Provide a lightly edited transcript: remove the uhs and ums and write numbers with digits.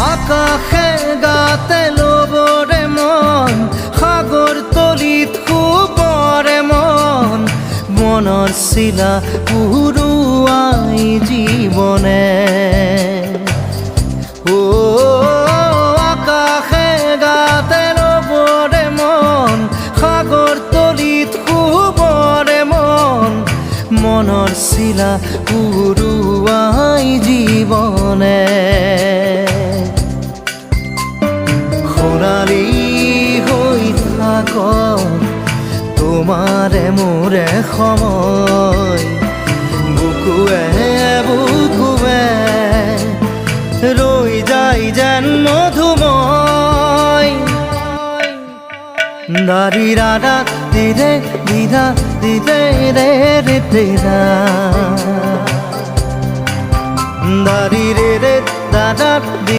আকাশে গাতে ল'বৰে মন সাগৰ তলিত শুবৰে মন মনৰ চিলা উৰুৱাই জীৱনে আকাশে গাতে ল'বৰে মন সাগৰ তলিত শুবৰে মন মনৰ চিলা উৰুৱাই জীৱনে সোণালী হৈ থাকক তোমাৰে মোৰে সময় বুকুৱে বুকুৱে ৰৈ যায় যেন মধুময় দাৰি ৰাধা দিদে দিদা দিদে ৰে ৰে দিদা দাৰি ৰে ৰে দাদা